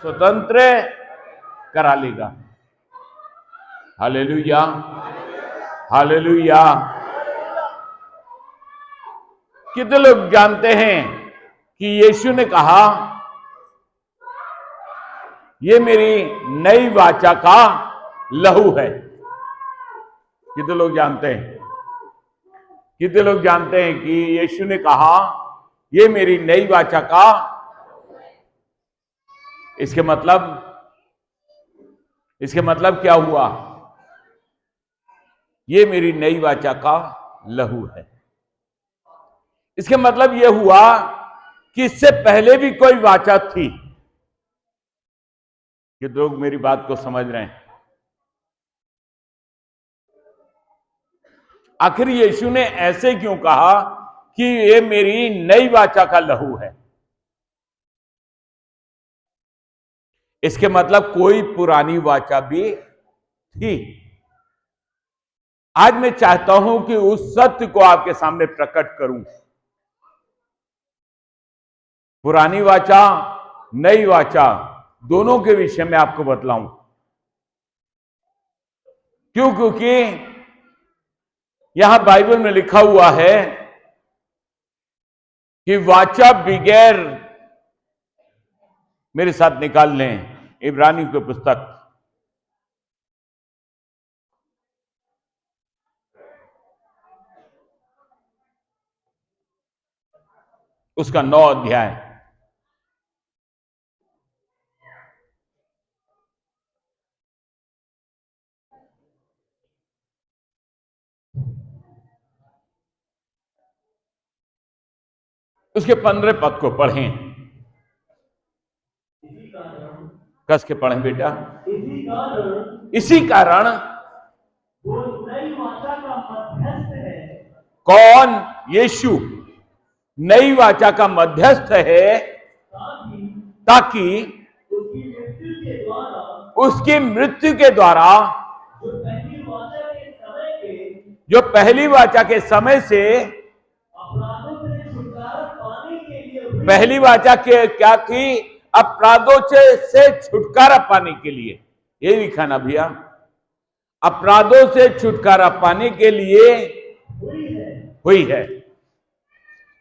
स्वतंत्र करा लेगा। Hallelujah, hallelujah. कितने लोग जानते हैं कि यीशु ने कहा, ये मेरी नई वाचा का लहू है? कितने लोग जानते हैं? कितने लोग जानते हैं कि यीशु ने कहा, ये मेरी नई वाचा का? इसके मतलब क्या हुआ? ये मेरी नई वाचा का लहू है। इसके मतलब यह हुआ कि इससे पहले भी कोई वाचा थी। कि लोग मेरी बात को समझ रहे हैं? आखिर यीशु ने ऐसे क्यों कहा कि ये मेरी नई वाचा का लहू है? इसके मतलब कोई पुरानी वाचा भी थी। आज मैं चाहता हूं कि उस सत्य को आपके सामने प्रकट करूं। पुरानी वाचा, नई वाचा, दोनों के विषय में आपको बतलाऊं। क्यों? क्योंकि यहां बाइबल में लिखा हुआ है कि वाचा बगैर, मेरे साथ निकाल लें इब्रानी की पुस्तक, उसका 9 अध्याय। उसके 15 पद को पढ़ें। कस के पढ़ें बेटा। इसी कारण वो नई वाचा का मध्यस्थ है। कौन? यीशु नई वाचा का मध्यस्थ है, ताकि उसकी मृत्यु के द्वारा जो पहली वाचा के समय से अपराधों से छुटकारा पाने के लिए पहली वाचा के क्या थी? अपराधों से छुटकारा पाने के लिए। ये लिखा ना भैया, अपराधों से छुटकारा पाने के लिए हुई है।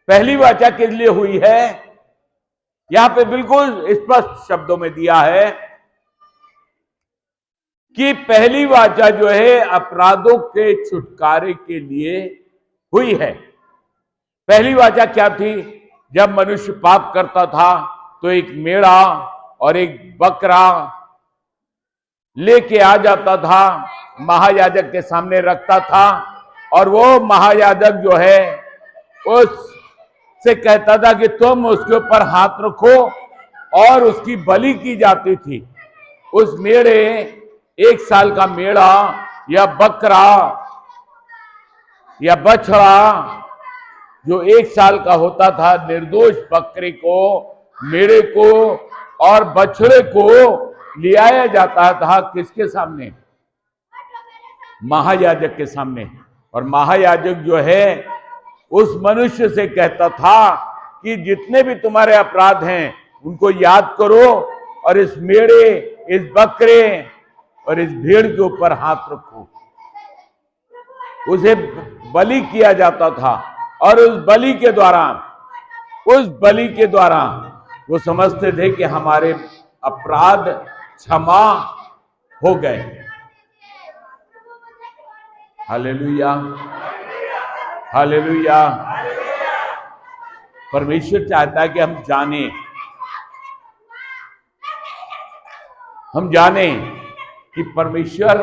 पहली वाचा के लिए हुई है। यहां पे बिल्कुल स्पष्ट शब्दों में दिया है कि पहली वाचा जो है अपराधों के छुटकारे के लिए हुई है। पहली वाचा क्या थी? जब मनुष्य पाप करता था तो एक मेढ़ा और एक बकरा लेके आ जाता था, महायाजक के सामने रखता था, और वो महायाजक जो है उससे कहता था कि तुम उसके ऊपर हाथ रखो, और उसकी बलि की जाती थी। उस मेढ़े, 1 साल का मेढ़ा या बकरा या बछड़ा जो 1 साल का होता था, निर्दोष बकरे को, मेढ़े को और बछड़े को ले आया जाता था। किसके सामने? महायाजक के सामने। और महायाजक जो है उस मनुष्य से कहता था कि जितने भी तुम्हारे अपराध हैं उनको याद करो, और इस मेढ़े, इस बकरे और इस भेड़ के ऊपर हाथ रखो। उसे बलि किया जाता था, और उस बलि के द्वारा वो समझते थे कि हमारे अपराध क्षमा हो गए। Hallelujah, hallelujah. परमेश्वर चाहता है कि हम जाने कि परमेश्वर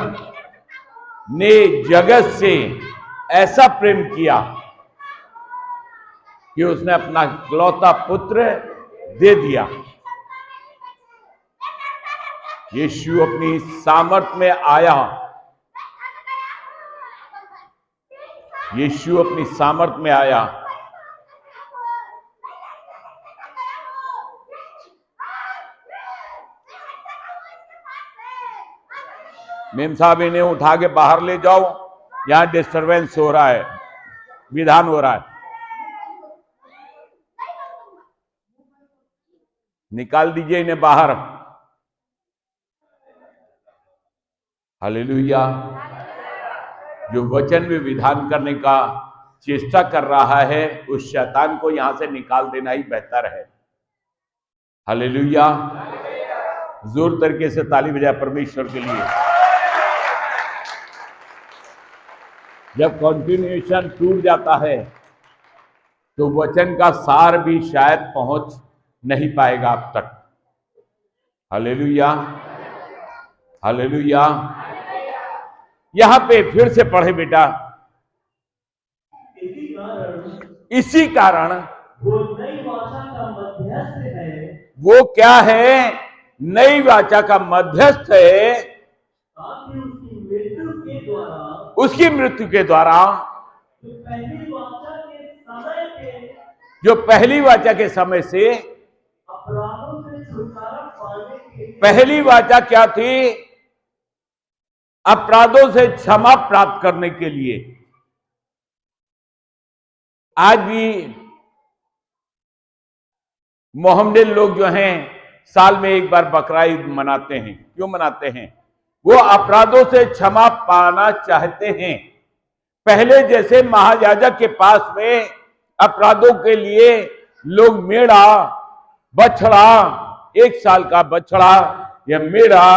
ने जगत से ऐसा प्रेम किया कि उसने अपना इकलौता पुत्र दे दिया। यीशु अपनी सामर्थ में आया। यीशु अपनी सामर्थ में आया। मेम साहब, इन्हें उठा के बाहर ले जाओ, यहां डिस्टरबेंस हो रहा है, विधान हो रहा है। निकाल दीजिए इन्हें बाहर। हालेलुया। जो वचन में विधान करने का चेष्टा कर रहा है उस शैतान को यहां से निकाल देना ही बेहतर है। हालेलुया। जोर तरीके से ताली बजाए परमेश्वर के लिए। जब कंटिन्यूएशन टूट जाता है तो वचन का सार भी शायद पहुंच नहीं पाएगा अब तक। Hallelujah, hallelujah. यहां पे फिर से पढ़े बेटा। इसी कारण वो नई वाचा का मध्यस्थ है। वो क्या है? नई वाचा का मध्यस्थ है, ताकि उसकी मृत्यु के द्वारा उसकी मृत्यु के द्वारा जो पहली वाचा के समय के जो पहली वाचा के समय से अपराधों से छुटकारा पाने के लिए पहली वाचा क्या थी? अपराधों से क्षमा प्राप्त करने के लिए। आज भी मोहम्मदन लोग जो हैं साल में एक बार बकरा ईद मनाते हैं। क्यों मनाते हैं? वो अपराधों से क्षमा पाना चाहते हैं। पहले जैसे महायाजक के पास में अपराधों के लिए लोग मेढ़ा, बछड़ा, 1 साल का बछड़ा या मेढ़ा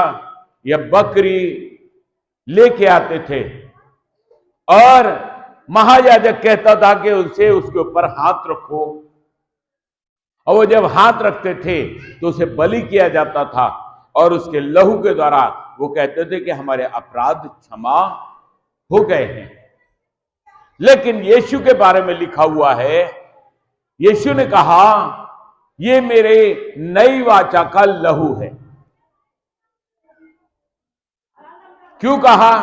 या बकरी लेके आते थे और महायाजक कहता था कि उसे उसके ऊपर हाथ रखो, और वो जब हाथ रखते थे तो उसे बलि किया जाता था और उसके लहू के द्वारा वो कहते थे कि हमारे अपराध क्षमा हो गए हैं। लेकिन यीशु के बारे में लिखा हुआ है, यीशु ने कहा ये मेरे नई वाचा का लहू है। क्यों कहा?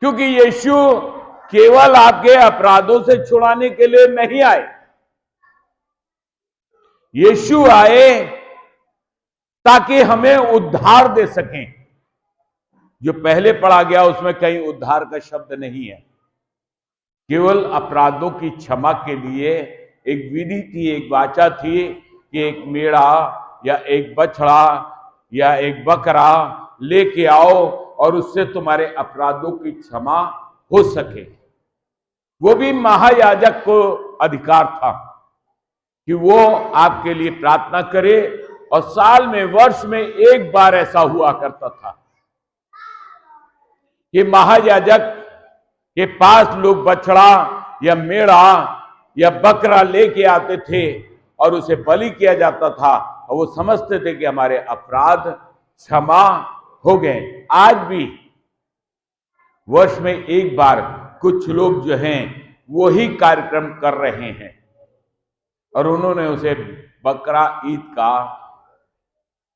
क्योंकि यीशु केवल आपके अपराधों से छुड़ाने के लिए नहीं आए। यीशु आए ताकि हमें उद्धार दे सकें। जो पहले पढ़ा गया उसमें कहीं उद्धार का शब्द नहीं है। केवल अपराधों की क्षमा के लिए एक विधि थी, एक वाचा थी कि एक मेढ़ा या एक बछड़ा या एक बकरा लेके आओ और उससे तुम्हारे अपराधों की क्षमा हो सके। वो भी महायाजक को अधिकार था कि वो आपके लिए प्रार्थना करे, और साल में, वर्ष में एक बार ऐसा हुआ करता था कि महायाजक के पास लोग बछड़ा या मेढ़ा या बकरा लेके आते थे और उसे बलि किया जाता था, और वो समझते थे कि हमारे अपराध क्षमा हो गए। आज भी वर्ष में एक बार कुछ लोग जो हैं वही कार्यक्रम कर रहे हैं और उन्होंने उसे बकरा ईद का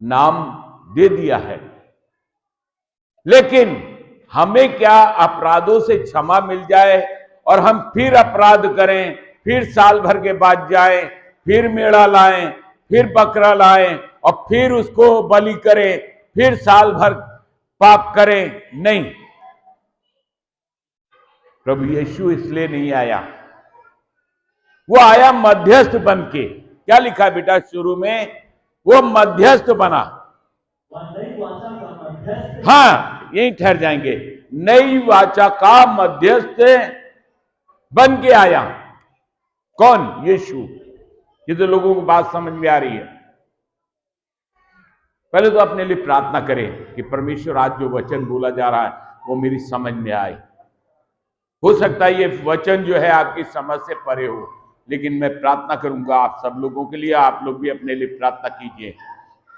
नाम दे दिया है। लेकिन हमें क्या अपराधों से क्षमा मिल जाए और हम फिर अपराध करें, फिर साल भर के बाद जाएं, फिर मेढ़ा लाएं, फिर बकरा लाएं और फिर उसको बलि करें, फिर साल भर पाप करें? नहीं। प्रभु यीशु इसलिए नहीं आया। वो आया मध्यस्थ बन के। क्या लिखा है बेटा शुरू में? वो मध्यस्थ बना। नई वाचा का मध्यस्थ। हाँ, यहीं ठहर जाएंगे। नई वाचा का मध्यस्थ बन के आया। कौन? यीशु। ये तो लोगों को बात समझ में आ रही है। पहले तो अपने लिए प्रार्थना करें कि परमेश्वर आज जो वचन बोला जा रहा है वो मेरी समझ में आए। हो सकता है ये वचन जो है आपकी समझ से परे हो, लेकिन मैं प्रार्थना करूंगा आप सब लोगों के लिए। आप लोग भी अपने लिए प्रार्थना कीजिए।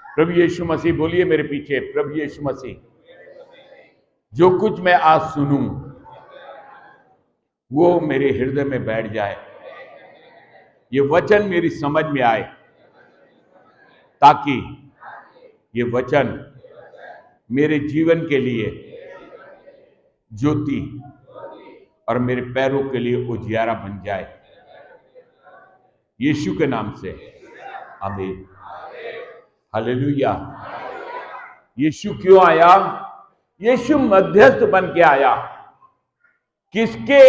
प्रभु यीशु मसीह, बोलिए मेरे पीछे। प्रभु यीशु मसीह, जो कुछ मैं आज सुनूं वो मेरे हृदय में बैठ जाए, ये वचन मेरी समझ में आए, ताकि ये वचन मेरे जीवन के लिए ज्योति और मेरे पैरों के लिए उजियारा बन जाए। यीशु के नाम से आमीन। हालेलुया। यीशु क्यों आया? यीशु मध्यस्थ बन के आया। किसके?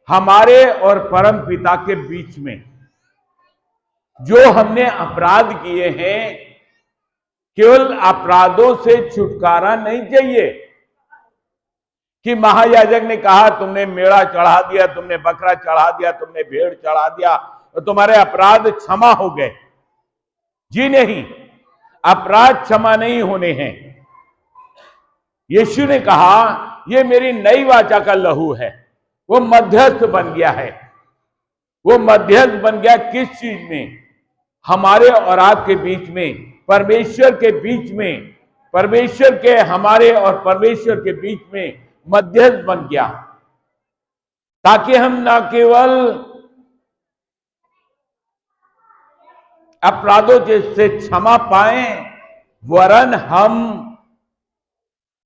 हमारे और परम पिता के बीच में। जो हमने अपराध किए हैं, केवल अपराधों से छुटकारा नहीं चाहिए कि महायाजक ने कहा तुमने मेढ़ा चढ़ा दिया, तुमने बकरा चढ़ा दिया, तुमने भेड़ चढ़ा दिया तो तुम्हारे अपराध क्षमा हो गए। जी नहीं, अपराध क्षमा नहीं होने हैं। यीशु ने कहा ये मेरी नई वाचा का लहू है। वो मध्यस्थ बन गया है। वो मध्यस्थ बन गया किस चीज में? हमारे और आपके बीच में, परमेश्वर के बीच में, परमेश्वर के हमारे और परमेश्वर के बीच में मध्यस्थ बन गया, ताकि हम न केवल अपराधों से क्षमा पाएं, वरन हम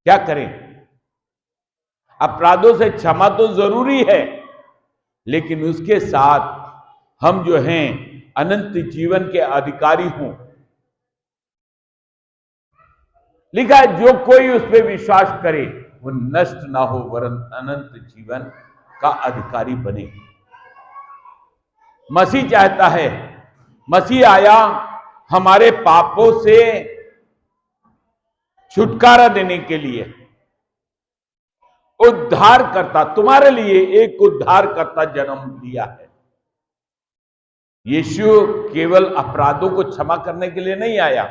क्या करें? अपराधों से क्षमा तो जरूरी है, लेकिन उसके साथ हम जो हैं अनंत जीवन के अधिकारी हों। लिखा है जो कोई उस पर विश्वास करे वो नष्ट ना हो वरन अनंत जीवन का अधिकारी बने। मसीह चाहता है, मसीह आया हमारे पापों से छुटकारा देने के लिए। उद्धार करता, तुम्हारे लिए एक उद्धार करता जन्म लिया है। यीशु केवल अपराधों को क्षमा करने के लिए नहीं आया।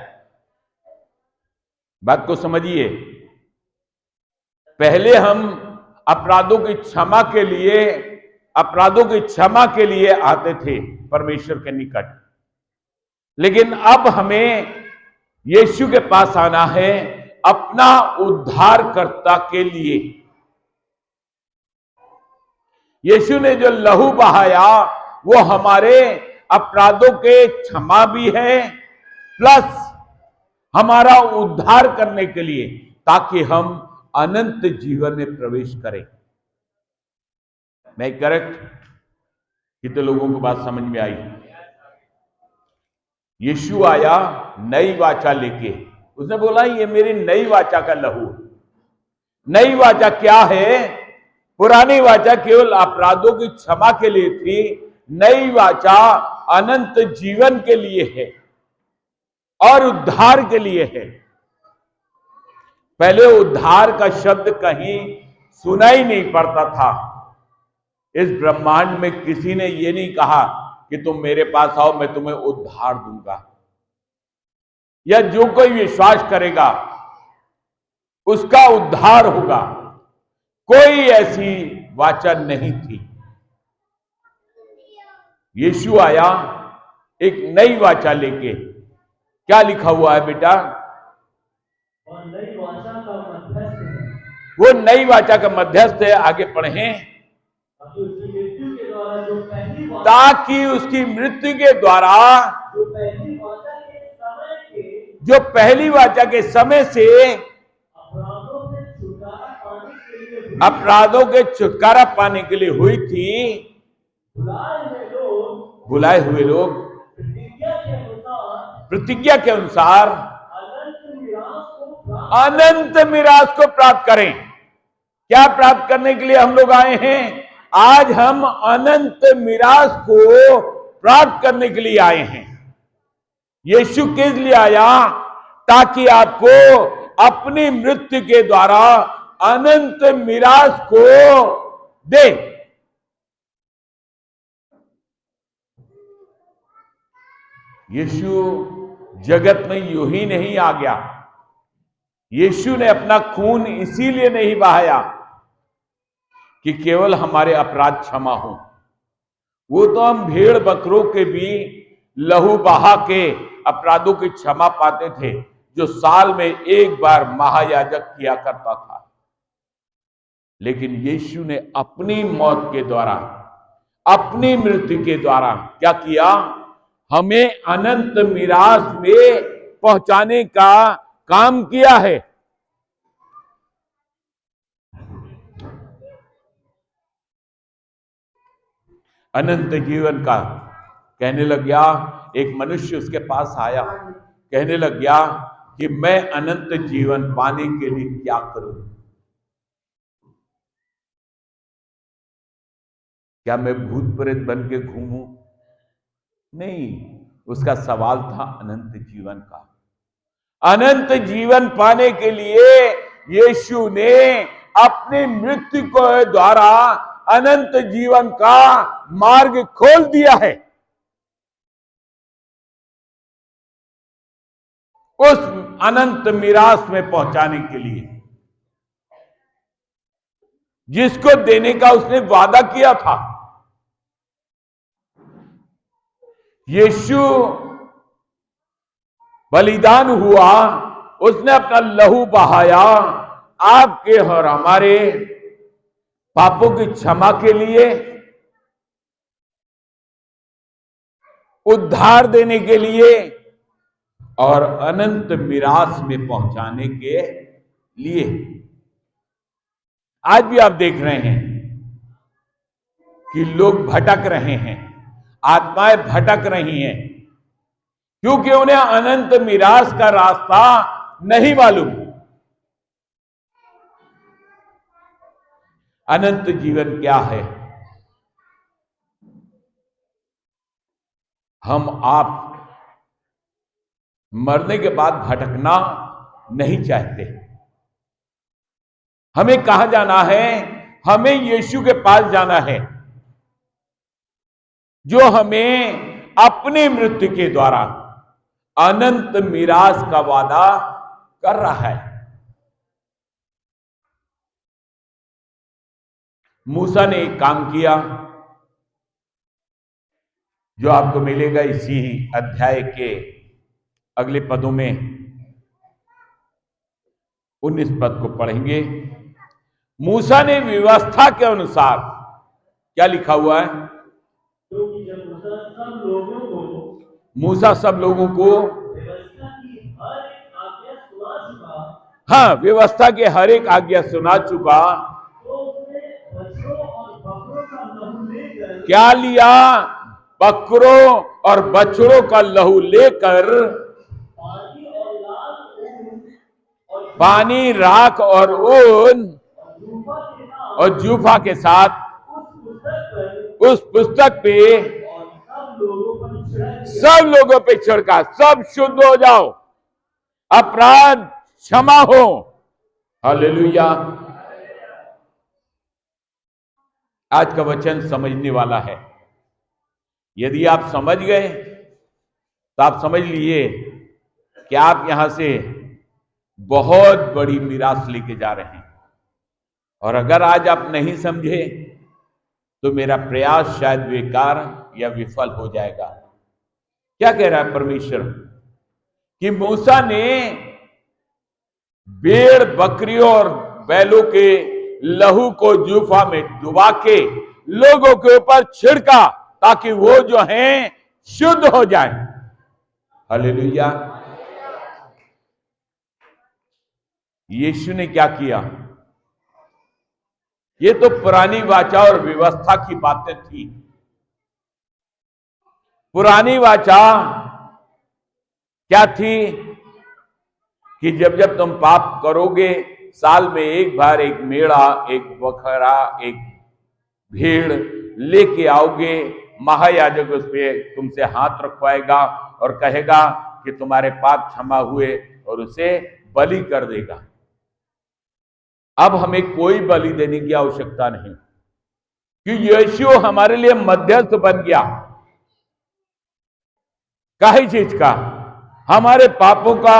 बात को समझिए, पहले हम अपराधों की क्षमा के लिए, अपराधों की क्षमा के लिए आते थे परमेश्वर के निकट, लेकिन अब हमें यीशु के पास आना है अपना उद्धारकर्ता के लिए। यीशु ने जो लहू बहाया वो हमारे अपराधों के क्षमा भी है, प्लस हमारा उद्धार करने के लिए, ताकि हम अनंत जीवन में प्रवेश करें। मैं करेक्ट? कितने लोगों को बात समझ में आई? यीशु आया नई वाचा लेके। उसने बोला ये मेरी नई वाचा का लहू। नई वाचा क्या है? पुरानी वाचा केवल अपराधों की क्षमा के लिए थी, नई वाचा अनंत जीवन के लिए है और उद्धार के लिए है। पहले उद्धार का शब्द कहीं सुना ही नहीं पड़ता था। इस ब्रह्मांड में किसी ने यह नहीं कहा कि तुम मेरे पास आओ मैं तुम्हें उद्धार दूंगा, या जो कोई विश्वास करेगा उसका उद्धार होगा। कोई ऐसी वाचा नहीं थी। यीशु आया एक नई वाचा लेके। क्या लिखा हुआ है बेटा? और नई वाचा का मध्यस्थ है। वो नई वाचा का मध्यस्थ है। आगे पढ़ें। ताकि उसकी मृत्यु के द्वारा जो पहली वाचा के समय से अपराधों के छुटकारा पाने के लिए हुई थी, बुलाए हुए लोग प्रतिज्ञा के अनुसार अनंत मिरास को प्राप्त करें। क्या प्राप्त करने के लिए हम लोग आए हैं? आज हम अनंत मिरास को प्राप्त करने के लिए आए हैं। यीशु किस लिए आया? ताकि आपको अपनी मृत्यु के द्वारा अनंत मिरास को दे। यीशु जगत में यूं ही नहीं आ गया। यीशु ने अपना खून इसीलिए नहीं बहाया कि केवल हमारे अपराध क्षमा हो। वो तो हम भेड़ बकरों के भी लहू बहा के अपराधों की क्षमा पाते थे, जो साल में एक बार महायाजक किया करता था। लेकिन यीशु ने अपनी मौत के द्वारा, अपनी मृत्यु के द्वारा क्या किया? हमें अनंत मिरास में पहुंचाने का काम किया है। अनंत जीवन का कहने लग गया। एक मनुष्य उसके पास आया, कहने लग गया कि मैं अनंत जीवन पाने के लिए क्या करूं? क्या मैं भूत प्रेत बन के घूमूं? नहीं, उसका सवाल था अनंत जीवन का। अनंत जीवन पाने के लिए यीशु ने अपनी मृत्यु के द्वारा अनंत जीवन का मार्ग खोल दिया है। उस अनंत मिरास में पहुंचाने के लिए जिसको देने का उसने वादा किया था। यीशु बलिदान हुआ, उसने अपना लहू बहाया आपके और हमारे पापों की क्षमा के लिए, उद्धार देने के लिए और अनंत मिरास में पहुंचाने के लिए। आज भी आप देख रहे हैं कि लोग भटक रहे हैं, आत्माएं भटक रही हैं, क्योंकि उन्हें अनंत मिरास का रास्ता नहीं मालूम। अनंत जीवन क्या है? हम आप मरने के बाद भटकना नहीं चाहते। हमें कहां जाना है? हमें यीशु के पास जाना है, जो हमें अपनी मृत्यु के द्वारा अनंत मिरास का वादा कर रहा है। मूसा ने एक काम किया जो आपको मिलेगा इसी अध्याय के अगले पदों में। 19 पद को पढ़ेंगे। मूसा ने व्यवस्था के अनुसार, क्या लिखा हुआ है? क्योंकि जब मूसा सब लोगों को व्यवस्था की हर एक आज्ञा सुना चुका, हाँ, व्यवस्था के हर एक आज्ञा सुना चुका, तो उसने बछड़ों और बकरों का लहू लेकर क्या लिया? बकरों और बछड़ों का लहू लेकर पानी और लाल ऊन और पानी, राख और ऊन जूफा के साथ और जूफा के साथ उस पुस्तक पे और सब लोगों पर छिड़क दिया। सब लोगों पे छिड़का। सब शुद्ध हो जाओ, अपराध क्षमा हो। हालेलुया। आज का वचन समझने वाला है। यदि आप समझ गए तो आप समझ लिए कि आप यहां से बहुत बड़ी मीरास लेके जा रहे हैं। और अगर आज आप नहीं समझे तो मेरा प्रयास शायद बेकार या विफल हो जाएगा। क्या कह रहा है परमेश्वर? कि मूसा ने भेड़, बकरियों और बैलों के लहू को जूफा में डुबा के लोगों के ऊपर छिड़का ताकि वो जो हैं शुद्ध हो जाए। हालेलुया। यीशु ने क्या किया? ये तो पुरानी वाचा और व्यवस्था की बातें थी। पुरानी वाचा क्या थी? कि जब जब तुम पाप करोगे, साल में एक बार एक मेढ़ा, एक बकरा, एक भेड़ लेके आओगे, महायाजक उस पे तुमसे हाथ रखवाएगा और कहेगा कि तुम्हारे पाप क्षमा हुए और उसे बलि कर देगा। अब हमें कोई बलि देने की आवश्यकता नहीं, कि यीशु हमारे लिए मध्यस्थ बन गया। काहे चीज का? हमारे पापों का,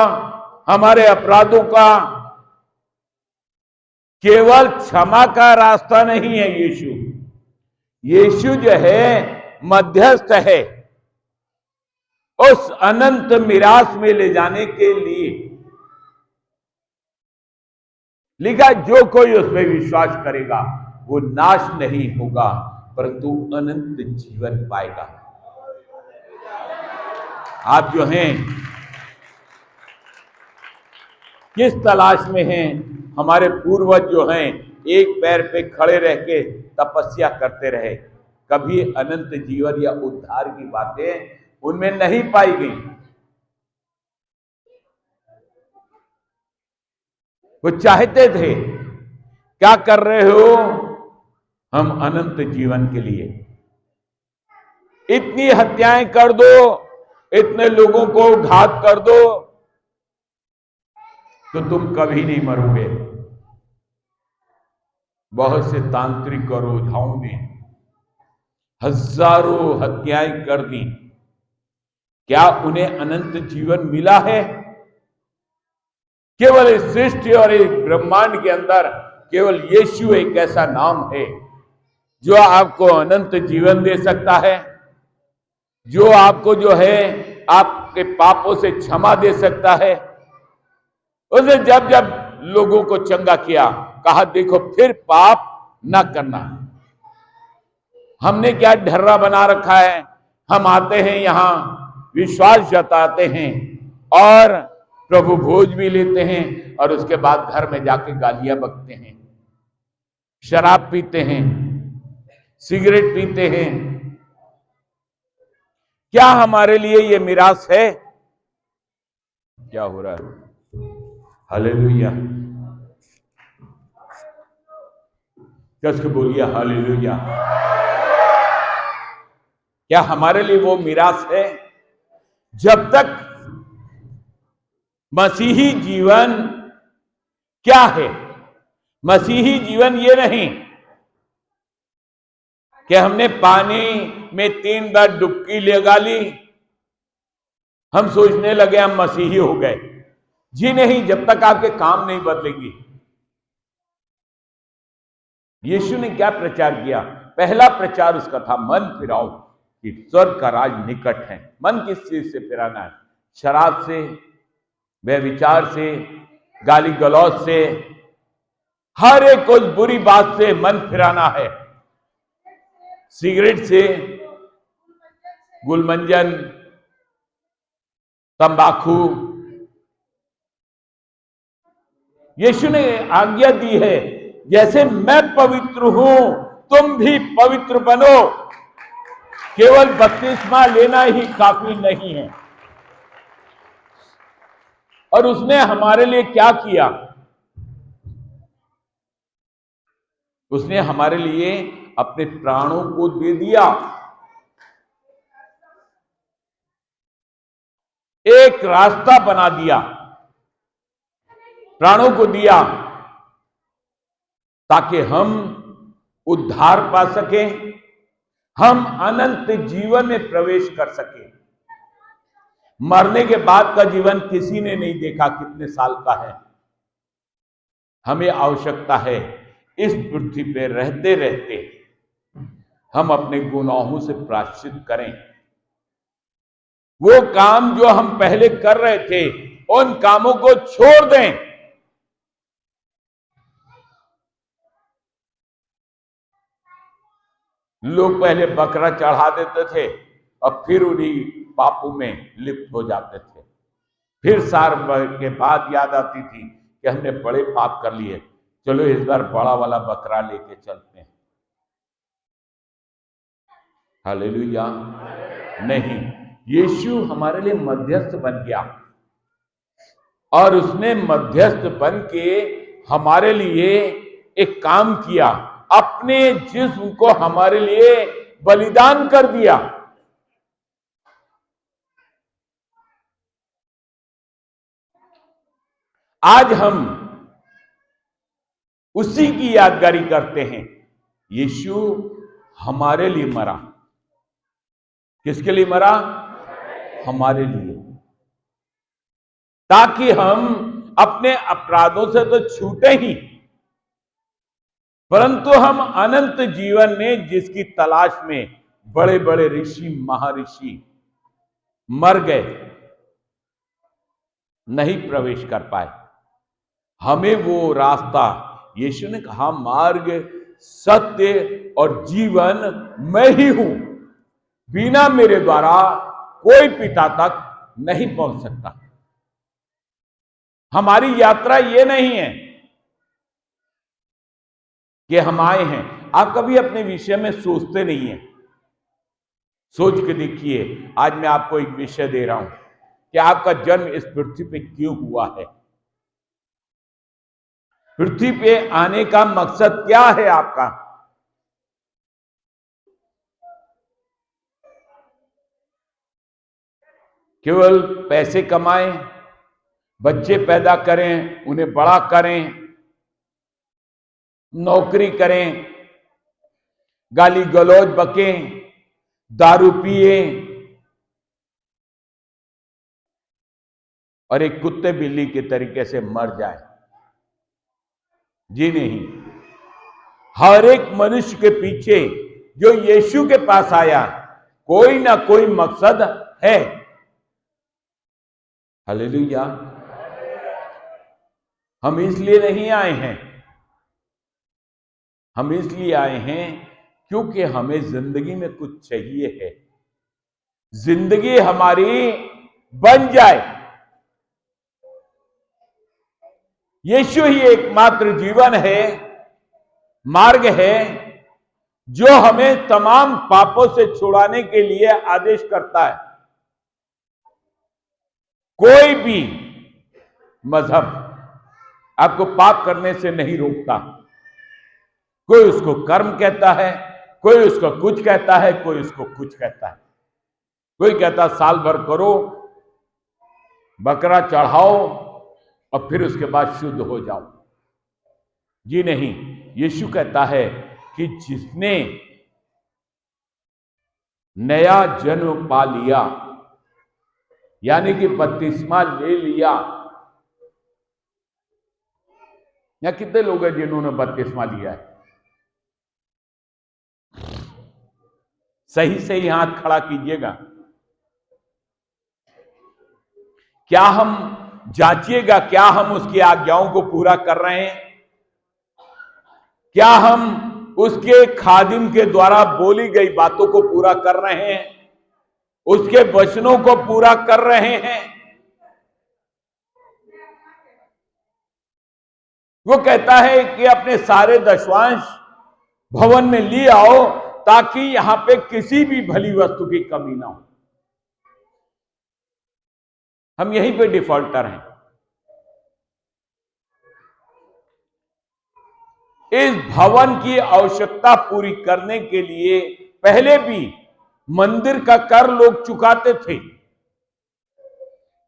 हमारे अपराधों का। केवल क्षमा का रास्ता नहीं है यीशु। यीशु जो है मध्यस्थ है उस अनंत मिरास में ले जाने के लिए। लिखा, जो कोई उसमें विश्वास करेगा वो नाश नहीं होगा परंतु अनंत जीवन पाएगा। आप जो हैं किस तलाश में हैं? हमारे पूर्वज जो हैं एक पैर पे खड़े रह के तपस्या करते रहे, कभी अनंत जीवन या उद्धार की बातें उनमें नहीं पाई गई। वो चाहते थे, क्या कर रहे हो? हम अनंत जीवन के लिए इतनी हत्याएं कर दो, इतने लोगों को घात कर दो, तो तुम कभी नहीं मरोगे। बहुत से तांत्रिक और ओझाओं ने हजारों हत्याएं कर दी, क्या उन्हें अनंत जीवन मिला है? केवल इस सृष्टि और इस ब्रह्मांड के अंदर केवल यीशु एक ऐसा नाम है जो आपको अनंत जीवन दे सकता है, जो आपको जो है आपके पापों से क्षमा दे सकता है। उसने जब जब लोगों को चंगा किया, कहा देखो फिर पाप न करना। हमने क्या ढर्रा बना रखा है, हम आते हैं यहां, विश्वास जताते हैं और प्रभु भोज भी लेते हैं और उसके बाद घर में जाके गालियां बकते हैं, शराब पीते हैं, सिगरेट पीते हैं। क्या हमारे लिए ये मिरास है? क्या हो रहा है? हालेलुया। कस के बोलिए हालेलुया। क्या हमारे लिए वो मिरास है? जब तक मसीही जीवन क्या है? मसीही जीवन ये नहीं कि हमने पानी में 3 बार डुबकी लगा ली, हम सोचने लगे हम मसीही हो गए। जी नहीं, जब तक आपके काम नहीं बदलेंगे। यीशु ने क्या प्रचार किया? पहला प्रचार उसका था मन फिराओ कि स्वर्ग का राज निकट है। मन किस चीज से फिराना है? शराब से, व्यभिचार से, गाली गलौज से, हर एक कुछ बुरी बात से मन फिराना है। सिगरेट से, गुलमंजन, तंबाकू। यीशु ने आज्ञा दी है, जैसे मैं पवित्र हूं तुम भी पवित्र बनो। केवल बपतिस्मा लेना ही काफी नहीं है। और उसने हमारे लिए क्या किया? उसने हमारे लिए अपने प्राणों को दे दिया। एक रास्ता बना दिया, प्राणों को दिया ताकि हम उद्धार पा सकें, हम अनंत जीवन में प्रवेश कर सकें। मरने के बाद का जीवन किसी ने नहीं देखा कितने साल का है। हमें आवश्यकता है इस पृथ्वी पे रहते रहते हम अपने गुनाहों से प्रायश्चित करें। वो काम जो हम पहले कर रहे थे उन कामों को छोड़ दें। लोग पहले बकरा चढ़ा देते थे और फिर उन्हीं पापों में लिप्त हो जाते थे। फिर साल के बाद याद आती थी कि हमने बड़े पाप कर लिए, चलो इस बार बड़ा वाला बकरा लेके चलते हैं। हालेलुया। नहीं, यीशु हमारे लिए मध्यस्थ बन गया और उसने मध्यस्थ बन के हमारे लिए एक काम किया, अपने जिस्म को हमारे लिए बलिदान कर दिया। आज हम उसी की यादगारी करते हैं। यीशु हमारे लिए मरा। किसके लिए मरा? हमारे लिए, ताकि हम अपने अपराधों से तो छूटे ही, परंतु हम अनंत जीवन में जिसकी तलाश में बड़े बड़े ऋषि महर्षि मर गए, नहीं प्रवेश कर पाए, हमें वो रास्ता, यीशु ने कहा मार्ग, सत्य और जीवन मैं ही हूं, बिना मेरे द्वारा कोई पिता तक नहीं पहुंच सकता। हमारी यात्रा ये नहीं है कि हम आए हैं। आप कभी अपने विषय में सोचते नहीं हैं। सोच के देखिए, आज मैं आपको एक विषय दे रहा हूं कि आपका जन्म इस पृथ्वी पे क्यों हुआ है। पृथ्वी पे आने का मकसद क्या है आपका? केवल पैसे कमाएं, बच्चे पैदा करें, उन्हें बड़ा करें, नौकरी करें, गाली गलौज बकें, दारू पिए और एक कुत्ते बिल्ली के तरीके से मर जाए। जी नहीं, हर एक मनुष्य के पीछे जो यीशु के पास आया, कोई ना कोई मकसद है। हालेलुया। हम इसलिए नहीं आए हैं, हम इसलिए आए हैं क्योंकि हमें जिंदगी में कुछ चाहिए है, जिंदगी हमारी बन जाए। यीशु ही एकमात्र जीवन है, मार्ग है, जो हमें तमाम पापों से छुड़ाने के लिए आदेश करता है। कोई भी मजहब आपको पाप करने से नहीं रोकता। कोई उसको कर्म कहता है, कोई उसको कुछ कहता है, कोई उसको कुछ कहता है। कोई कहता साल भर करो, बकरा चढ़ाओ और फिर उसके बाद शुद्ध हो जाओ। जी नहीं, यीशु कहता है कि जिसने नया जन्म पा लिया, यानी कि बपतिस्मा ले लिया। यहां कितने लोग हैं जिन्होंने बपतिस्मा लिया है? सही सही हाथ खड़ा कीजिएगा। क्या हम जांचिएगा, क्या हम उसकी आज्ञाओं को पूरा कर रहे हैं? क्या हम उसके खादिम के द्वारा बोली गई बातों को पूरा कर रहे हैं? उसके वचनों को पूरा कर रहे हैं? वो कहता है कि अपने सारे दशवांश भवन में ले आओ ताकि यहां पे किसी भी भली वस्तु की कमी ना हो। हम यहीं पे डिफॉल्टर हैं। इस भवन की आवश्यकता पूरी करने के लिए पहले भी मंदिर का कर लोग चुकाते थे।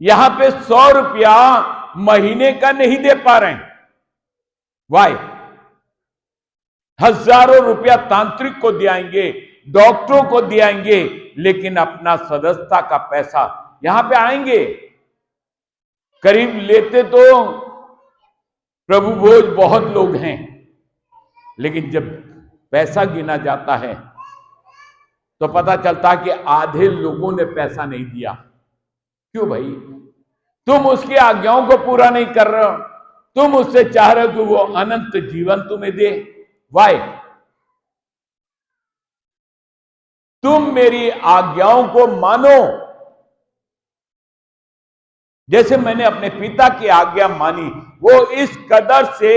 यहां पे 100 रुपया महीने का नहीं दे पा रहे हैं। वाई? हजारों रुपया तांत्रिक को दियाएंगे, डॉक्टरों को दियाएंगे, लेकिन अपना सदस्यता का पैसा यहां पे आएंगे करीब लेते तो प्रभु भोज बहुत लोग हैं, लेकिन जब पैसा गिना जाता है तो पता चलता कि आधे लोगों ने पैसा नहीं दिया। क्यों भाई? तुम उसकी आज्ञाओं को पूरा नहीं कर रहे हो, तुम उससे चाह रहे हो कि वो अनंत जीवन तुम्हें दे। वाई? तुम मेरी आज्ञाओं को मानो, जैसे मैंने अपने पिता की आज्ञा मानी। वो इस कदर से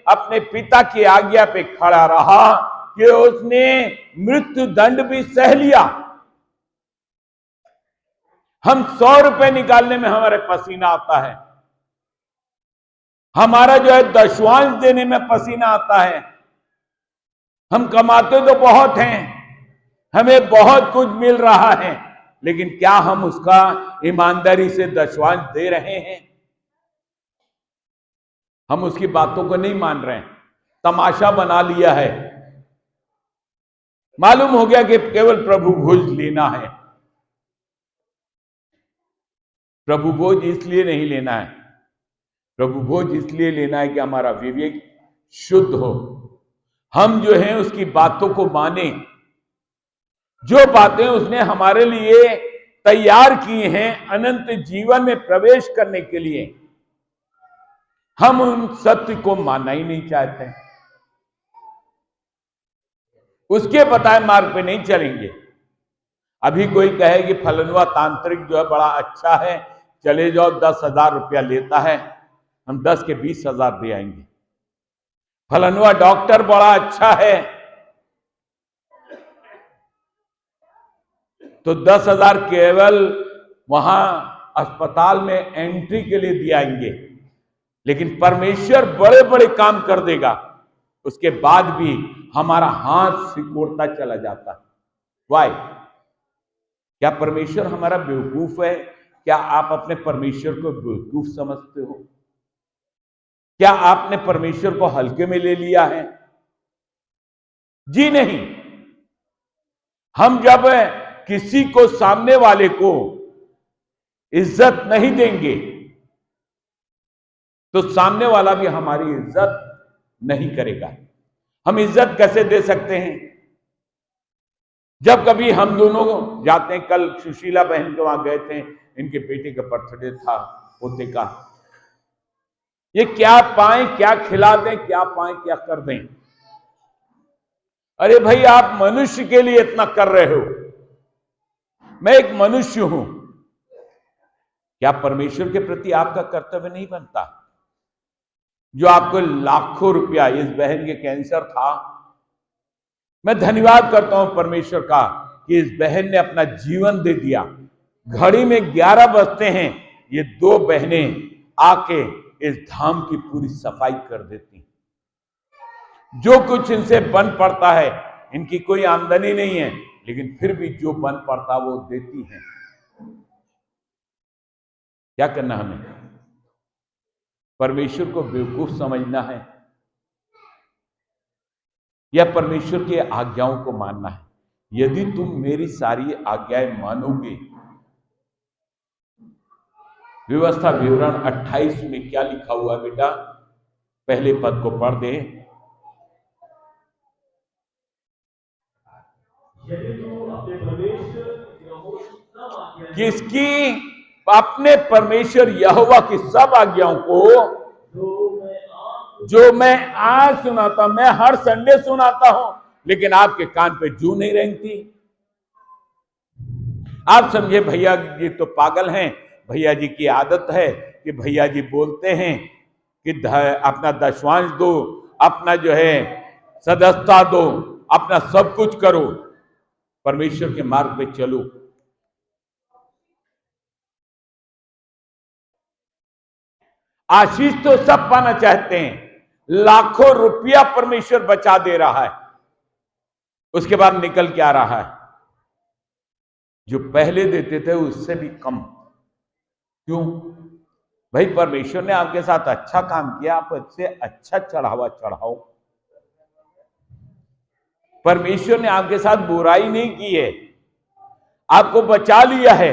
अपने पिता की आज्ञा पे खड़ा रहा कि उसने मृत्यु दंड भी सह लिया। हम 100 रुपए निकालने में हमारे पसीना आता है, हमारा जो है दशवांश देने में पसीना आता है। हम कमाते तो बहुत हैं, हमें बहुत कुछ मिल रहा है, लेकिन क्या हम उसका ईमानदारी से दशवांश दे रहे हैं? हम उसकी बातों को नहीं मान रहे हैं, तमाशा बना लिया है। मालूम हो गया कि केवल प्रभु भोज लेना है। प्रभु भोज इसलिए नहीं लेना है, प्रभु भोज इसलिए लेना है कि हमारा विवेक शुद्ध हो, हम जो है उसकी बातों को माने। जो बातें उसने हमारे लिए तैयार की हैं अनंत जीवन में प्रवेश करने के लिए, हम उन सत्य को मानना ही नहीं चाहते हैं। उसके बताए मार्ग पे नहीं चलेंगे। अभी कोई कहे कि फलनवा तांत्रिक जो है बड़ा अच्छा है, चले जाओ, 10,000 रुपया लेता है, हम 10 के 20,000 दे आएंगे। फलनवा डॉक्टर बड़ा अच्छा है, तो 10,000 केवल वहां अस्पताल में एंट्री के लिए दिए आएंगे। लेकिन परमेश्वर बड़े बड़े काम कर देगा, उसके बाद भी हमारा हाथ सिकोड़ता चला जाता है। वाई? क्या परमेश्वर हमारा बेवकूफ है क्या आप अपने परमेश्वर को बेवकूफ समझते हो? क्या आपने परमेश्वर को हल्के में ले लिया है? जी नहीं। हम जब किसी को, सामने वाले को इज्जत नहीं देंगे तो सामने वाला भी हमारी इज्जत नहीं करेगा। हम इज्जत कैसे दे सकते हैं? जब कभी हम दोनों जाते हैं, कल सुशीला बहन के वहां गए थे, इनके बेटे का बर्थडे था, पोते का। ये क्या पाए क्या खिला दें, क्या पाए क्या कर दें। अरे भाई, आप मनुष्य के लिए इतना कर रहे हो, मैं एक मनुष्य हूं। क्या परमेश्वर के प्रति आपका कर्तव्य नहीं बनता? जो आपको लाखों रुपया, इस बहन के कैंसर था, मैं धन्यवाद करता हूं परमेश्वर का कि इस बहन ने अपना जीवन दे दिया। घड़ी में 11 बजते हैं, ये 2 बहनें आके इस धाम की पूरी सफाई कर देती। जो कुछ इनसे बन पड़ता है, इनकी कोई आमदनी नहीं है, लेकिन फिर भी जो बन पड़ता वो देती हैं। क्या करना हमें? परमेश्वर को बेवकूफ समझना है या परमेश्वर की आज्ञाओं को मानना है? यदि तुम मेरी सारी आज्ञाएं मानोगे, व्यवस्था विवरण 28 में क्या लिखा हुआ है बेटा? पहले पद को पढ़ दे। यदि तुम अपने परमेश्वर यहोवा की सब आज्ञाएं किसकी? अपने परमेश्वर यहोवा की सब आज्ञाओं को जो मैं आज सुनाता हूं, मैं हर संडे सुनाता हूं, लेकिन आपके कान पे जू नहीं रेंगती। आप समझे भैया जी तो पागल हैं, भैया जी की आदत है कि भैया जी बोलते हैं कि अपना दशवांश दो, अपना जो है सदस्यता दो, अपना सब कुछ करो, परमेश्वर के मार्ग पे चलो। आशीष तो सब पाना चाहते हैं, लाखों रुपया परमेश्वर बचा दे रहा है, उसके बाद निकल के आ रहा है जो पहले देते थे उससे भी कम। क्यों भाई? परमेश्वर ने आपके साथ अच्छा काम किया, आप इससे अच्छा चढ़ावा चढ़ाओ। परमेश्वर ने आपके साथ बुराई नहीं की है, आपको बचा लिया है।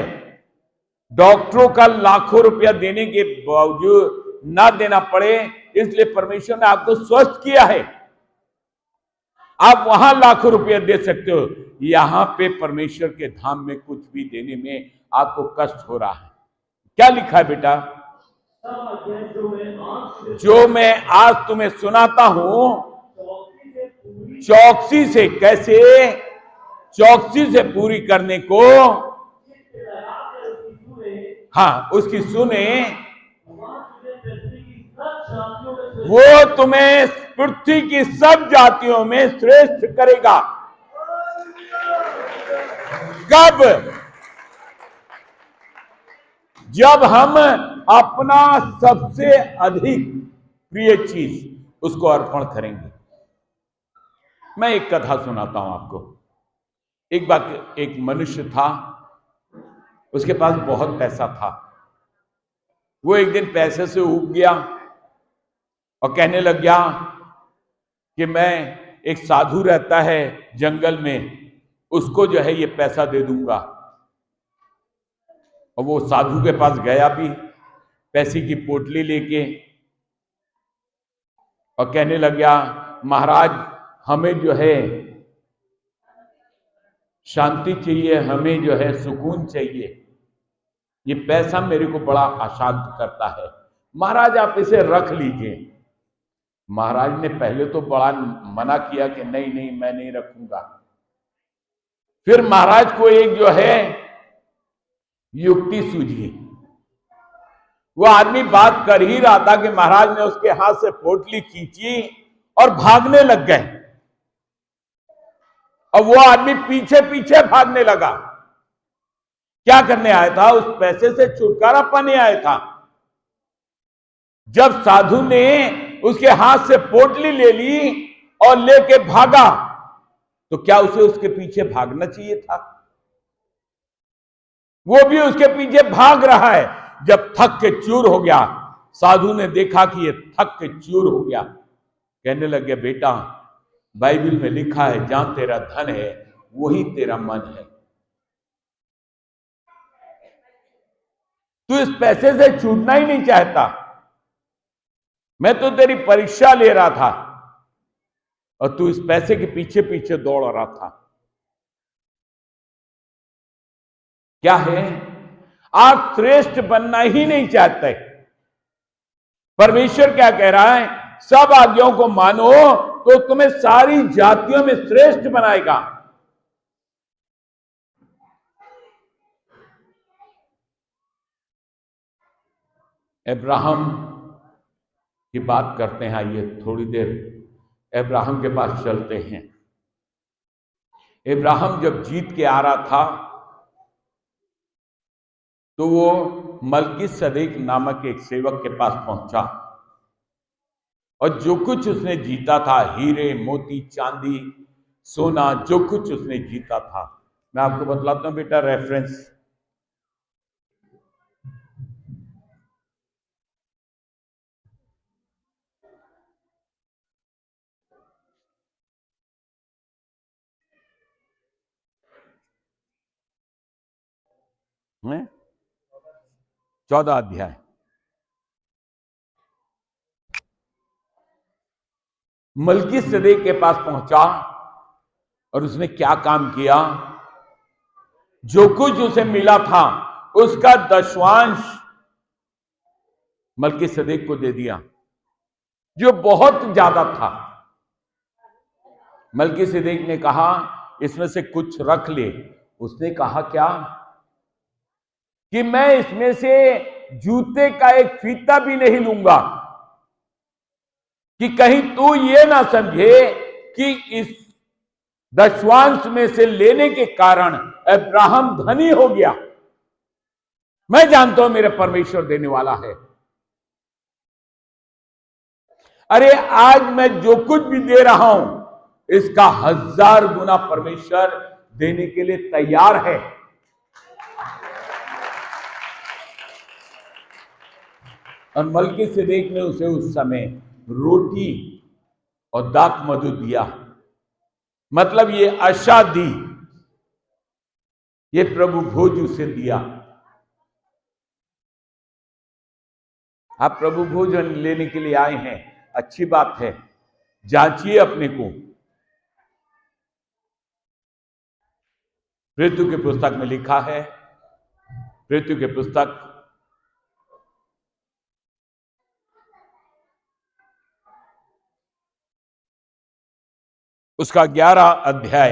डॉक्टरों का लाखों रुपया देने के बावजूद ना देना पड़े, इसलिए परमेश्वर ने आपको स्वस्थ किया है। आप वहां लाखों रुपया दे सकते हो, यहां पे परमेश्वर के धाम में कुछ भी देने में आपको कष्ट हो रहा है। क्या लिखा है बेटा? सब आज्ञाएं जो मैं आज तुम्हें सुनाता हूं, चौकसी से, कैसे? चौकसी से पूरी करने को, हाँ, उसकी सुने, वो तुम्हें पृथ्वी की सब जातियों में श्रेष्ठ करेगा। कब? जब हम अपना सबसे अधिक प्रिय चीज उसको अर्पण करेंगे। मैं एक कथा सुनाता हूं आपको। एक बार एक मनुष्य था, उसके पास बहुत पैसा था। वो एक दिन पैसे से ऊब गया और कहने लग गया कि मैं, एक साधु रहता है जंगल में, उसको जो है ये पैसा दे दूंगा। और वो साधु के पास गया भी पैसे की पोटली लेके और कहने लग गया, महाराज हमें जो है शांति चाहिए, हमें जो है सुकून चाहिए, ये पैसा मेरे को बड़ा अशांत करता है, महाराज आप इसे रख लीजिए। महाराज ने पहले तो बड़ा मना किया कि नहीं नहीं मैं नहीं रखूंगा। फिर महाराज को एक जो है युक्ति सूझी। वो आदमी बात कर ही रहा था कि महाराज ने उसके हाथ से पोटली खींची और भागने लग गए। और वो आदमी पीछे पीछे भागने लगा। क्या करने आया था? उस पैसे से छुटकारा पाने आया था। जब साधु ने उसके हाथ से पोटली ले ली और लेके भागा, तो क्या उसे उसके पीछे भागना चाहिए था? वो भी उसके पीछे भाग रहा है। जब थक के चूर हो गया, साधु ने देखा कि ये थक के चूर हो गया, कहने लगे, बेटा, बाइबल में लिखा है, जहां तेरा धन है वही तेरा मन है। तू इस पैसे से छूटना ही नहीं चाहता। मैं तो तेरी परीक्षा ले रहा था और तू इस पैसे के पीछे पीछे दौड़ रहा था। क्या है? आप श्रेष्ठ बनना ही नहीं चाहते। परमेश्वर क्या कह रहा है? सब आज्ञाओं को मानो तो तुम्हें सारी जातियों में श्रेष्ठ बनाएगा। अब्राहम की बात करते हैं। आइए थोड़ी देर अब्राहम के पास चलते हैं। अब्राहम जब जीत के आ रहा था तो वो मलकीसदेक नामक एक सेवक के पास पहुंचा और जो कुछ उसने जीता था, हीरे, मोती, चांदी, सोना, जो कुछ उसने जीता था, मैं आपको बतलाता हूं बेटा, रेफरेंस। में 14 अध्याय। मलकीसदेक के पास पहुंचा और उसने क्या काम किया? जो कुछ उसे मिला था उसका दशवांश मलकीसदेक को दे दिया, जो बहुत ज्यादा था। मलकीसदेक ने कहा, इसमें से कुछ रख ले। उसने कहा क्या? कि मैं इसमें से जूते का एक फीता भी नहीं लूंगा, कि कहीं तू ये ना समझे कि इस दशवांश में से लेने के कारण अब्राहम धनी हो गया। मैं जानता हूं मेरे परमेश्वर देने वाला है। अरे आज मैं जो कुछ भी दे रहा हूं, इसका 1000 गुना परमेश्वर देने के लिए तैयार है। और मलकीसदेक ने उसे उस समय रोटी और दाख मधु दिया। मतलब ये आशा दी, ये प्रभु भोज उसे दिया। आप प्रभु भोजन लेने के लिए आए हैं, अच्छी बात है, जांचिए अपने को। प्रेरितों की पुस्तक में लिखा है, प्रेरितों की पुस्तक उसका 11 अध्याय,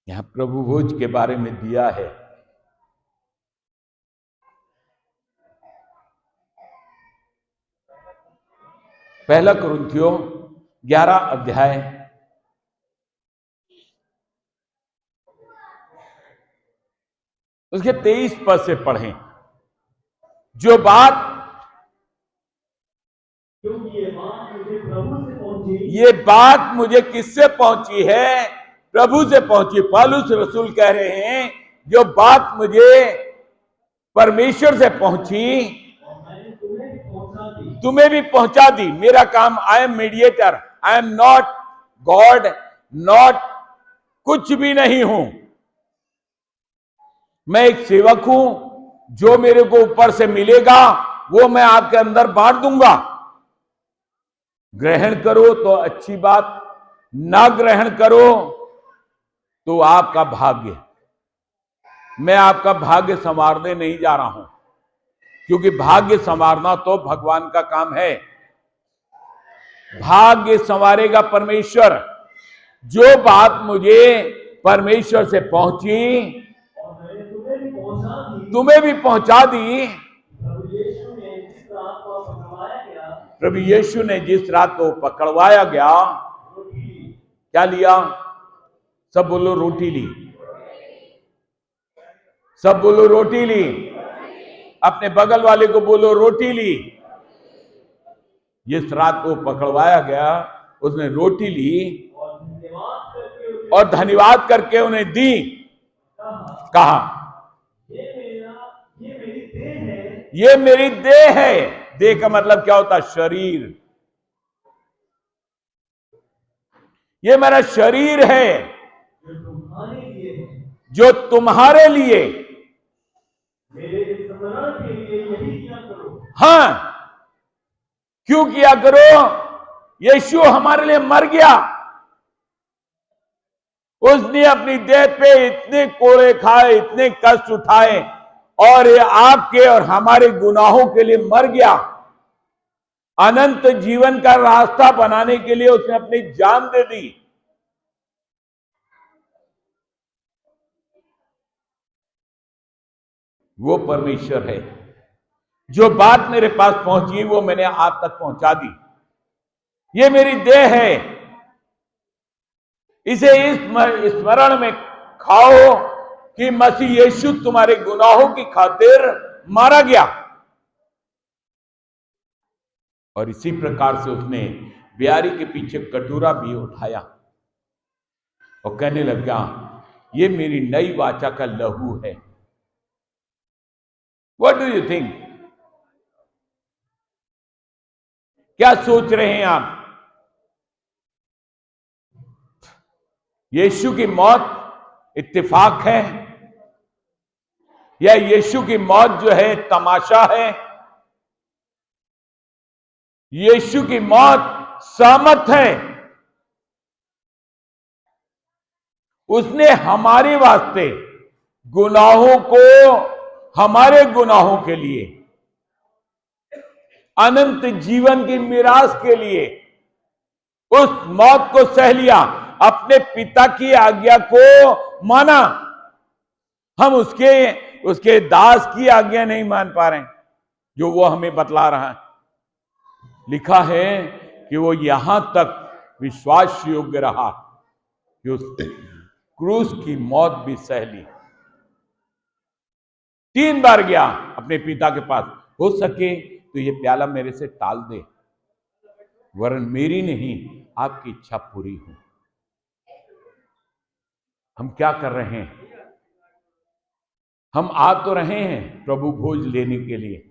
यहां प्रभु भोज के बारे में दिया है। पहला कुरिन्थियों 11 अध्याय उसके 23 पद से पढ़ें। जो बात, क्योंकि ये बात मुझे प्रभु से पहुंची, ये बात मुझे किससे पहुंची है? प्रभु से पहुंची। पौलुस रसूल कह रहे हैं, जो बात मुझे परमेश्वर से पहुंची और मैंने तुम्हें भी पहुंचा दी। तुम्हें भी पहुंचा दी। मेरा काम, I am mediator, I am not God, not कुछ भी नहीं हूं। मैं एक सेवक हूं। जो मेरे को ऊपर से मिलेगा वो मैं आपके अंदर बांट दूंगा। ग्रहण करो तो अच्छी बात, ना ग्रहण करो तो आपका भाग्य। मैं आपका भाग्य संवारने नहीं जा रहा हूं, क्योंकि भाग्य संवारना तो भगवान का काम है। भाग्य संवारेगा परमेश्वर। जो बात मुझे परमेश्वर से पहुंची और मैंने तुम्हें भी पहुंचा दी। तुम्हें भी पहुंचा दी। प्रभु यीशु ने जिस रात को पकड़वाया गया, प्रभु यीशु ने जिस रात को पकड़वाया गया, क्या लिया? सब बोलो रोटी ली। सब बोलो रोटी ली। अपने बगल वाले को बोलो रोटी ली। जिस रात को पकड़वाया गया उसने रोटी ली और धन्यवाद करके उन्हें दी। कहा ये मेरी देह है। देह का मतलब क्या होता है? शरीर। ये मेरा शरीर है जो तुम्हारे लिए मेरे स्मरण के लिए यही किया करो। हाँ, क्यों किया करो? यीशु हमारे लिए मर गया। उसने अपनी देह पे इतने कोड़े खाए, इतने कष्ट उठाए और ये आपके और हमारे गुनाहों के लिए मर गया। अनंत जीवन का रास्ता बनाने के लिए उसने अपनी जान दे दी। वो परमेश्वर है। जो बात मेरे पास पहुंची वो मैंने आप तक पहुंचा दी। ये मेरी देह है, इसे इस स्मरण में खाओ कि मसीह यीशु तुम्हारे गुनाहों की खातिर मारा गया। और इसी प्रकार से उसने ब्यारी के पीछे कटोरा भी उठाया और कहने लगा, ये मेरी नई वाचा का लहू है। What do you think? क्या सोच रहे हैं आप? यीशु की मौत इत्तेफाक है या यीशु की मौत जो है तमाशा है? यीशु की मौत सहमत है। उसने हमारे वास्ते गुनाहों को, हमारे गुनाहों के लिए, अनंत जीवन की मिरास के लिए उस मौत को सह लिया। अपने पिता की आज्ञा को माना। हम उसके दास की आज्ञा नहीं मान पा रहे हैं जो वो हमें बतला रहा है। लिखा है कि वो यहां तक विश्वास योग्य रहा कि उस क्रूस की मौत भी सह ली। 3 बार गया अपने पिता के पास, हो सके तो ये प्याला मेरे से टाल दे, वरन मेरी नहीं आपकी इच्छा पूरी हो। हम क्या कर रहे हैं? हम आ तो रहे हैं प्रभु भोज लेने के लिए।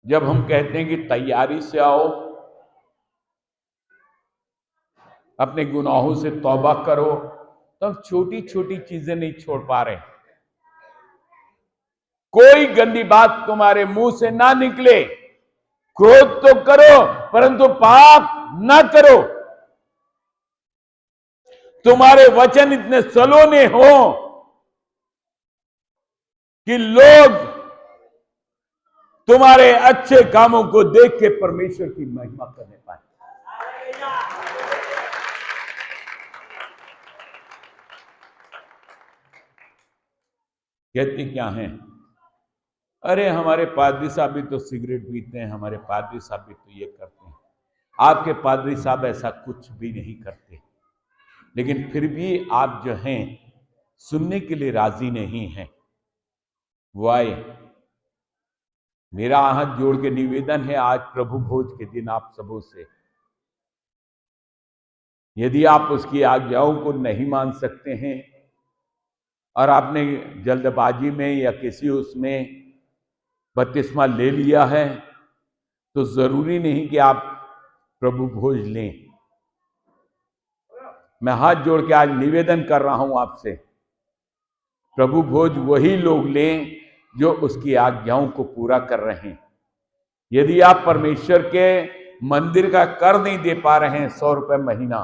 जब हम कहते हैं कि तैयारी से आओ, अपने गुनाहों से तौबा करो, तो हम छोटी छोटी चीजें नहीं छोड़ पा रहे। कोई गंदी बात तुम्हारे मुंह से ना निकले। क्रोध तो करो परंतु पाप ना करो। तुम्हारे वचन इतने सलोने हो कि लोग तुम्हारे अच्छे कामों को देख के परमेश्वर की महिमा करने पाए। कहते क्या हैं? अरे हमारे पादरी साहब भी तो सिगरेट पीते हैं, हमारे पादरी साहब भी तो ये करते हैं। आपके पादरी साहब ऐसा कुछ भी नहीं करते, लेकिन फिर भी आप जो हैं सुनने के लिए राजी नहीं हैं। वाई? मेरा हाथ जोड़ के निवेदन है आज प्रभु भोज के दिन आप सबों से, यदि आप उसकी आज्ञाओं को नहीं मान सकते हैं और आपने जल्दबाजी में या किसी उसमें बपतिस्मा ले लिया है, तो जरूरी नहीं कि आप प्रभु भोज लें। मैं हाथ जोड़ के आज निवेदन कर रहा हूं आपसे, प्रभु भोज वही लोग लें जो उसकी आज्ञाओं को पूरा कर रहे हैं। यदि आप परमेश्वर के मंदिर का कर नहीं दे पा रहे हैं, 100 रुपये महीना,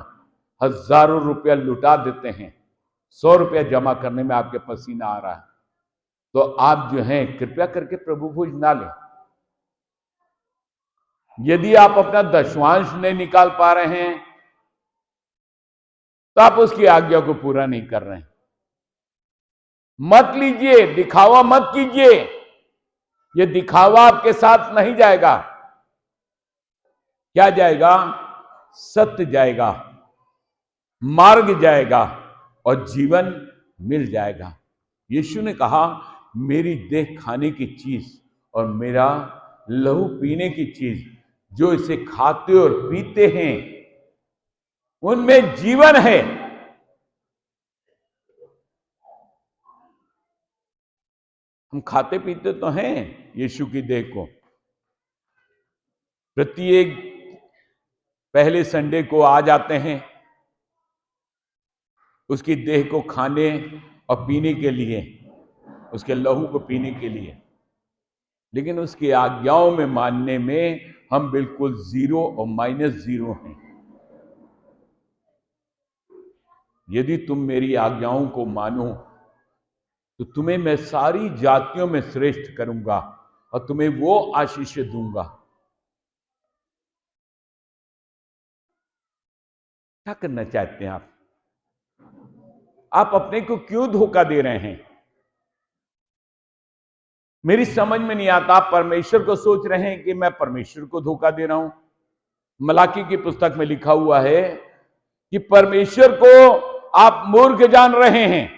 हजारों रुपया लुटा देते हैं, 100 रुपया जमा करने में आपके पसीना आ रहा है, तो आप जो हैं कृपया करके प्रभु भोज ना लें। यदि आप अपना दशवांश नहीं निकाल पा रहे हैं तो आप उसकी आज्ञा को पूरा नहीं कर रहे हैं। मत लीजिए, दिखावा मत कीजिए। ये दिखावा आपके साथ नहीं जाएगा। क्या जाएगा? सत्य जाएगा। मार्ग जाएगा और जीवन मिल जाएगा। यीशु ने कहा, मेरी देह खाने की चीज और मेरा लहू पीने की चीज, जो इसे खाते और पीते हैं उनमें जीवन है। हम खाते पीते तो हैं यीशु की देह को। प्रत्येक पहले संडे को आ जाते हैं उसकी देह को खाने और पीने के लिए, उसके लहू को पीने के लिए, लेकिन उसकी आज्ञाओं में मानने में हम बिल्कुल जीरो और -0 हैं। यदि तुम मेरी आज्ञाओं को मानो तो तुम्हें मैं सारी जातियों में श्रेष्ठ करूंगा और तुम्हें वो आशीष दूंगा। क्या करना चाहते हैं आप? आप अपने को क्यों धोखा दे रहे हैं? मेरी समझ में नहीं आता। आप परमेश्वर को सोच रहे हैं कि मैं परमेश्वर को धोखा दे रहा हूं। मलाकी की पुस्तक में लिखा हुआ है कि परमेश्वर को आप मूर्ख जान रहे हैं।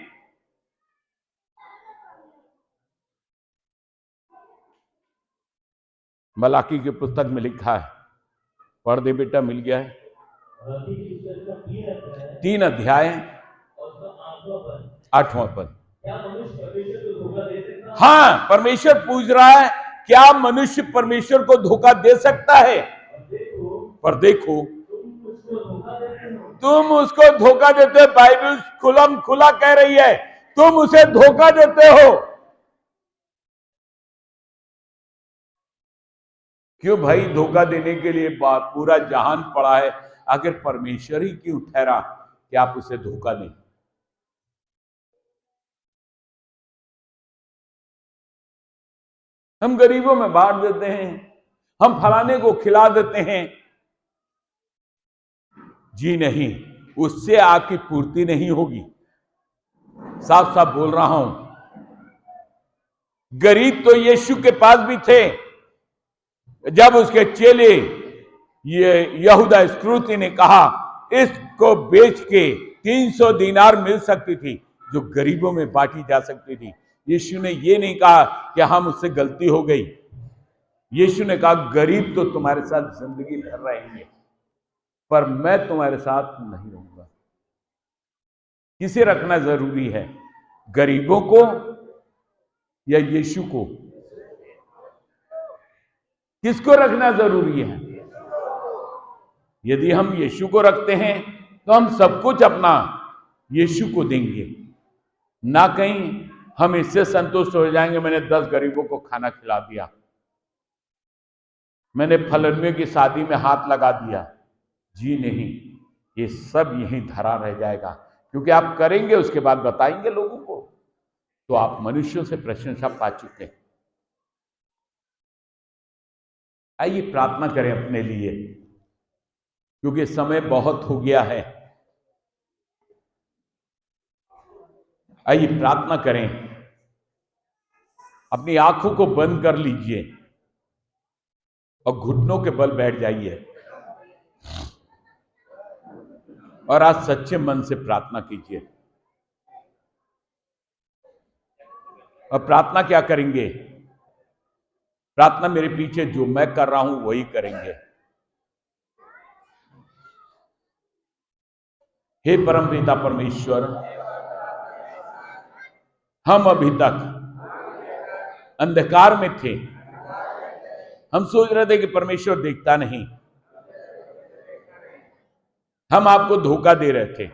मलाकी की पुस्तक में लिखा है, पढ़ दे बेटा, मिल गया है। 3 अध्याय 8वां पद। क्या मनुष्य परमेश्वर को धोखा दे सकता है? हाँ, परमेश्वर पूछ रहा है, क्या मनुष्य परमेश्वर को धोखा दे सकता है? पर देखो, तुम उसको धोखा देते हो। बाइबल खुलम खुला कह रही है, तुम उसे धोखा देते हो। क्यों भाई? धोखा देने के लिए पूरा जहान पड़ा है, आखिर परमेश्वर ही क्यों ठहरा कि आप उसे धोखा दें? हम गरीबों में बांट देते हैं, हम फलाने को खिला देते हैं। जी नहीं, उससे आपकी पूर्ति नहीं होगी। साफ साफ बोल रहा हूं। गरीब तो यीशु के पास भी थे। जब उसके चेले ये यहूदा इस्करियोती ने कहा, इसको बेच के 300 दीनार मिल सकती थी जो गरीबों में बांटी जा सकती थी। यीशु ने ये नहीं कहा कि हम उससे गलती हो गई। यीशु ने कहा, गरीब तो तुम्हारे साथ जिंदगी भर रहेंगे, पर मैं तुम्हारे साथ नहीं रहूंगा। किसे रखना जरूरी है, गरीबों को या यीशु को? किसको रखना जरूरी है? यदि हम यीशु को रखते हैं तो हम सब कुछ अपना यीशु को देंगे, ना कहीं हम इससे संतुष्ट हो जाएंगे, मैंने 10 गरीबों को खाना खिला दिया, मैंने फलनवे की शादी में हाथ लगा दिया। जी नहीं, ये सब यहीं धरा रह जाएगा, क्योंकि आप करेंगे उसके बाद बताएंगे लोगों को, तो आप मनुष्यों से प्रशंसा पा चुके हैं। आइए प्रार्थना करें अपने लिए, क्योंकि समय बहुत हो गया है। आइए प्रार्थना करें। अपनी आंखों को बंद कर लीजिए और घुटनों के बल बैठ जाइए और आज सच्चे मन से प्रार्थना कीजिए। और प्रार्थना क्या करेंगे? प्रार्थना मेरे पीछे जो मैं कर रहा हूं वही करेंगे। हे परमपिता परमेश्वर, हम अभी तक अंधकार में थे। हम सोच रहे थे कि परमेश्वर देखता नहीं, हम आपको धोखा दे रहे थे।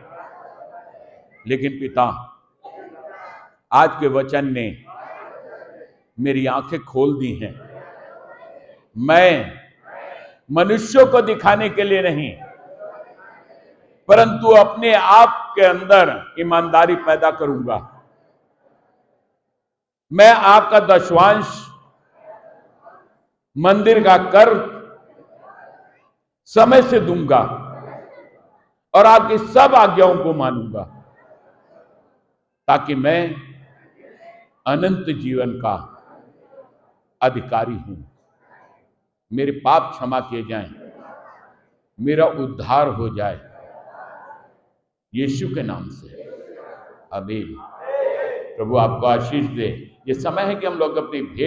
लेकिन पिता, आज के वचन ने मेरी आंखें खोल दी हैं। मैं मनुष्यों को दिखाने के लिए नहीं, परंतु अपने आप के अंदर ईमानदारी पैदा करूंगा। मैं आपका 10वांश मंदिर का कर समय से दूंगा और आपकी सब आज्ञाओं को मानूंगा, ताकि मैं अनंत जीवन का अधिकारी हूं। मेरे पाप क्षमा किए जाएं, मेरा उद्धार हो जाए। यीशु के नाम से आमीन। प्रभु आपको आशीष दे। ये समय है कि हम लोग अपनी भेंट